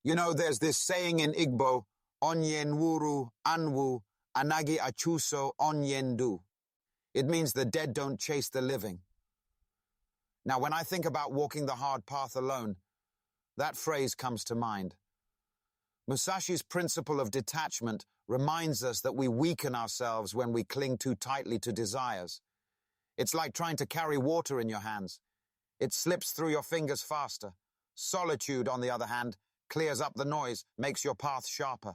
You know, there's this saying in Igbo, onyen wuru anwu anagi achuso onyen du. It means the dead don't chase the living. Now, when I think about walking the hard path alone, that phrase comes to mind. Musashi's principle of detachment reminds us that we weaken ourselves when we cling too tightly to desires. It's like trying to carry water in your hands. It slips through your fingers faster. Solitude, on the other hand, clears up the noise, makes your path sharper.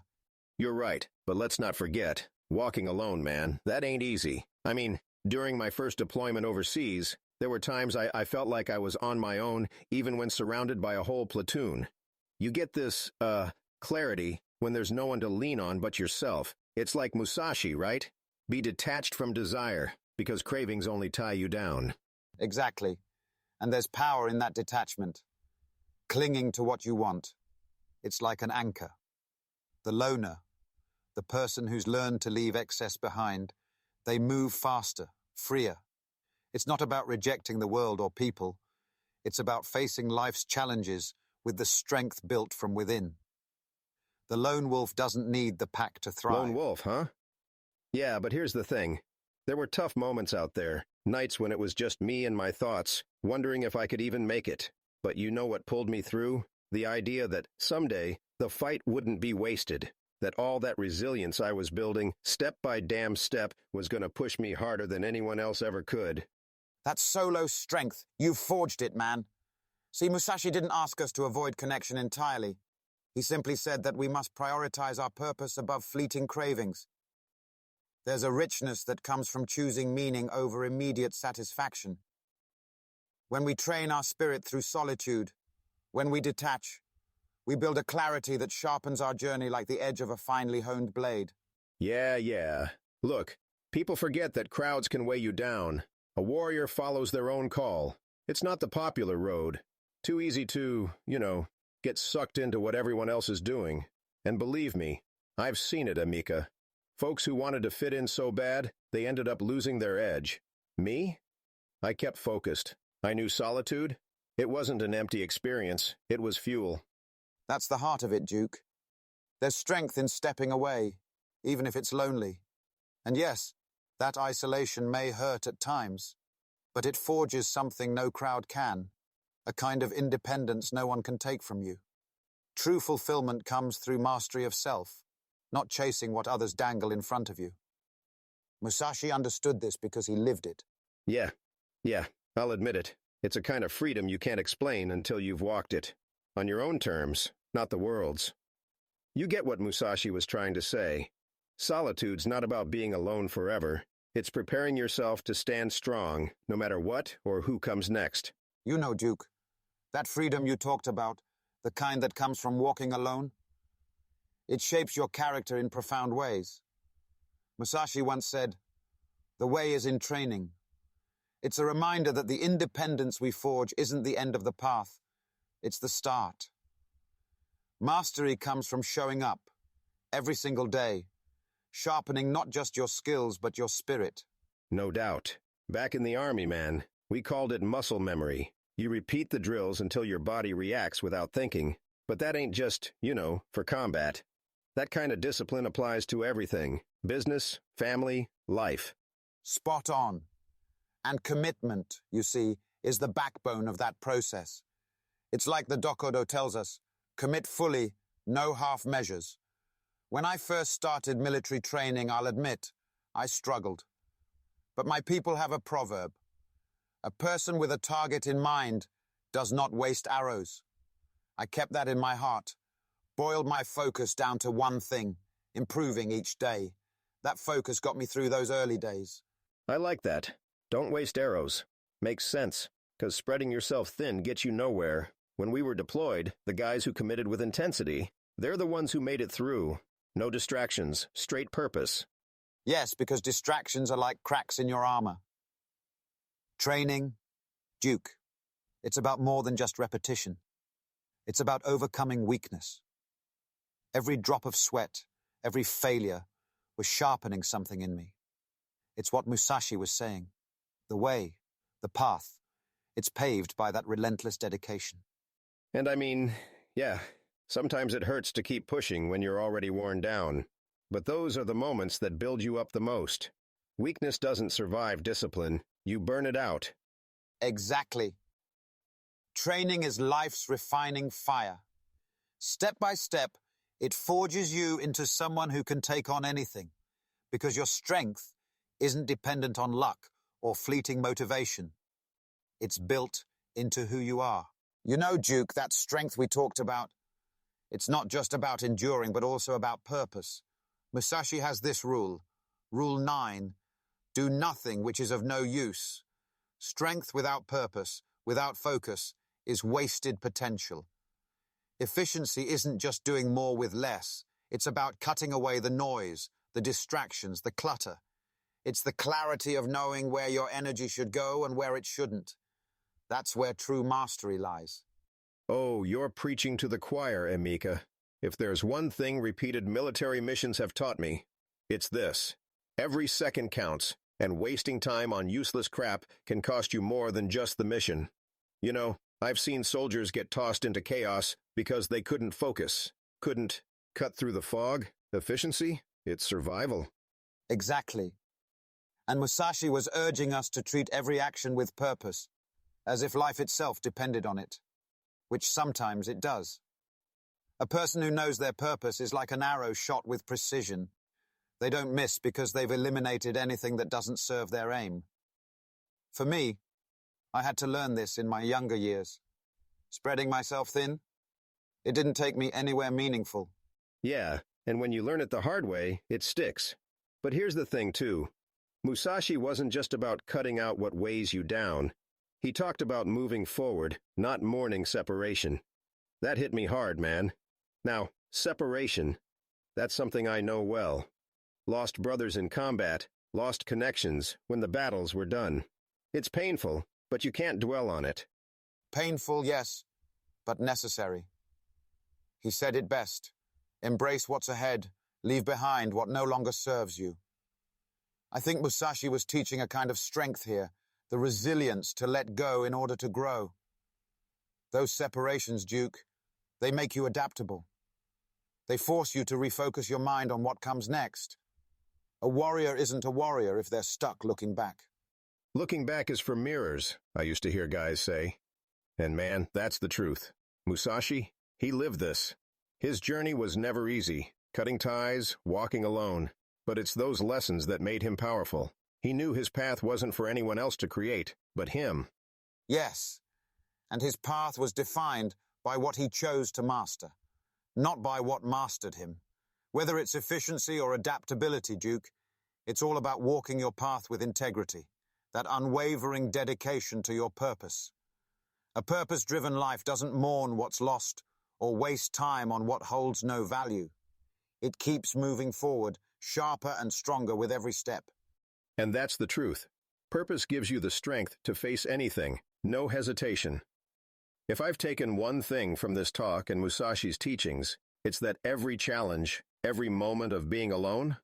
You're right, but let's not forget, walking alone, man, that ain't easy. I mean, during my first deployment overseas, there were times I felt like I was on my own, even when surrounded by a whole platoon. You get this, clarity when there's no one to lean on but yourself. It's like Musashi, right? Be detached from desire, because cravings only tie you down. Exactly. And there's power in that detachment. Clinging to what you want. It's like an anchor. The loner, the person who's learned to leave excess behind, they move faster, freer. It's not about rejecting the world or people. It's about facing life's challenges with the strength built from within. The lone wolf doesn't need the pack to thrive. Lone wolf, huh? Yeah, but here's the thing. There were tough moments out there, nights when it was just me and my thoughts, wondering if I could even make it. But you know what pulled me through? The idea that someday the fight wouldn't be wasted, that all that resilience I was building, step by damn step, was going to push me harder than anyone else ever could. That solo strength, you've forged it, man. See, Musashi didn't ask us to avoid connection entirely. He simply said that we must prioritize our purpose above fleeting cravings. There's a richness that comes from choosing meaning over immediate satisfaction. When we train our spirit through solitude, when we detach, we build a clarity that sharpens our journey like the edge of a finely honed blade. Yeah. Look, people forget that crowds can weigh you down. A warrior follows their own call. It's not the popular road. Too easy to, get sucked into what everyone else is doing. And believe me, I've seen it, Amika. Folks who wanted to fit in so bad, they ended up losing their edge. Me? I kept focused. I knew solitude. It wasn't an empty experience. It was fuel. That's the heart of it, Duke. There's strength in stepping away, even if it's lonely. And yes, that isolation may hurt at times, but it forges something no crowd can, a kind of independence no one can take from you. True fulfillment comes through mastery of self, not chasing what others dangle in front of you. Musashi understood this because he lived it. Yeah, I'll admit it. It's a kind of freedom you can't explain until you've walked it. On your own terms, not the world's. You get what Musashi was trying to say. Solitude's not about being alone forever. It's preparing yourself to stand strong, no matter what or who comes next. You know, Duke, that freedom you talked about, the kind that comes from walking alone, it shapes your character in profound ways. Musashi once said, "The way is in training." It's a reminder that the independence we forge isn't the end of the path. It's the start. Mastery comes from showing up, every single day, sharpening not just your skills but your spirit. No doubt. Back in the army, man, we called it muscle memory. You repeat the drills until your body reacts without thinking. But that ain't just, for combat. That kind of discipline applies to everything. Business, family, life. Spot on. And commitment, you see, is the backbone of that process. It's like the Dokkodo tells us, commit fully, no half measures. When I first started military training, I'll admit, I struggled. But my people have a proverb. A person with a target in mind does not waste arrows. I kept that in my heart, boiled my focus down to one thing, improving each day. That focus got me through those early days. I like that. Don't waste arrows. Makes sense, because spreading yourself thin gets you nowhere. When we were deployed, the guys who committed with intensity, they're the ones who made it through. No distractions, straight purpose. Yes, because distractions are like cracks in your armor. Training, Duke, it's about more than just repetition. It's about overcoming weakness. Every drop of sweat, every failure was sharpening something in me. It's what Musashi was saying. The way, the path, it's paved by that relentless dedication. And I mean, yeah, Sometimes it hurts to keep pushing when you're already worn down. But those are the moments that build you up the most. Weakness doesn't survive discipline. You burn it out. Exactly. Training is life's refining fire. Step by step, it forges you into someone who can take on anything, because your strength isn't dependent on luck or fleeting motivation. It's built into who you are. You know, Duke, that strength we talked about, it's not just about enduring, but also about purpose. Musashi has this rule, Rule 9, do nothing which is of no use. Strength without purpose, without focus, is wasted potential. Efficiency isn't just doing more with less. It's about cutting away the noise, the distractions, the clutter. It's the clarity of knowing where your energy should go and where it shouldn't. That's where true mastery lies. Oh, you're preaching to the choir, Emika. If there's one thing repeated military missions have taught me, it's this. Every second counts, and wasting time on useless crap can cost you more than just the mission. You know, I've seen soldiers get tossed into chaos because they couldn't focus, couldn't cut through the fog. Efficiency? It's survival. Exactly. And Musashi was urging us to treat every action with purpose, as if life itself depended on it, which sometimes it does. A person who knows their purpose is like an arrow shot with precision. They don't miss because they've eliminated anything that doesn't serve their aim. For me, I had to learn this in my younger years. Spreading myself thin, it didn't take me anywhere meaningful. Yeah, and when you learn it the hard way, it sticks. But here's the thing, too. Musashi wasn't just about cutting out what weighs you down. He talked about moving forward, not mourning separation. That hit me hard, man. Now, separation, that's something I know well. Lost brothers in combat, lost connections when the battles were done. It's painful, but you can't dwell on it. Painful, yes, but necessary. He said it best. Embrace what's ahead, leave behind what no longer serves you. I think Musashi was teaching a kind of strength here, the resilience to let go in order to grow. Those separations, Duke, they make you adaptable. They force you to refocus your mind on what comes next. A warrior isn't a warrior if they're stuck looking back. Looking back is for mirrors, I used to hear guys say. And man, that's the truth. Musashi, he lived this. His journey was never easy, cutting ties, walking alone. But it's those lessons that made him powerful. He knew his path wasn't for anyone else to create, but him. Yes, and his path was defined by what he chose to master, not by what mastered him. Whether it's efficiency or adaptability, Duke, it's all about walking your path with integrity, that unwavering dedication to your purpose. A purpose-driven life doesn't mourn what's lost or waste time on what holds no value. It keeps moving forward, sharper and stronger with every step. And that's the truth. Purpose gives you the strength to face anything, no hesitation. If I've taken one thing from this talk and Musashi's teachings, it's that every challenge, every moment of being alone,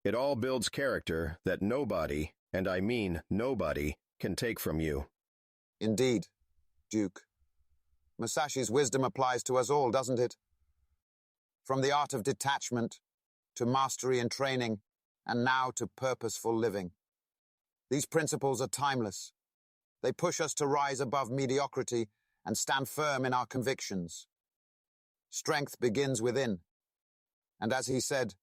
it all builds character that nobody, and I mean nobody, can take from you. Indeed, Duke. Musashi's wisdom applies to us all, doesn't it? From the art of detachment, to mastery and training, and now to purposeful living. These principles are timeless. They push us to rise above mediocrity and stand firm in our convictions. Strength begins within. And as he said,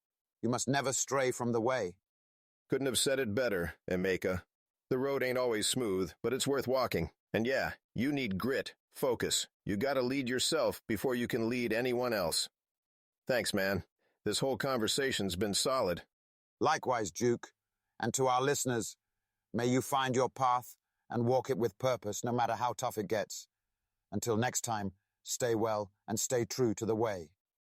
you must never stray from the way. Couldn't have said it better, Emeka. The road ain't always smooth, but it's worth walking. And yeah, you need grit, focus. You gotta lead yourself before you can lead anyone else. Thanks, man. This whole conversation's been solid. Likewise, Duke. And to our listeners, may you find your path and walk it with purpose, no matter how tough it gets. Until next time, stay well and stay true to the way.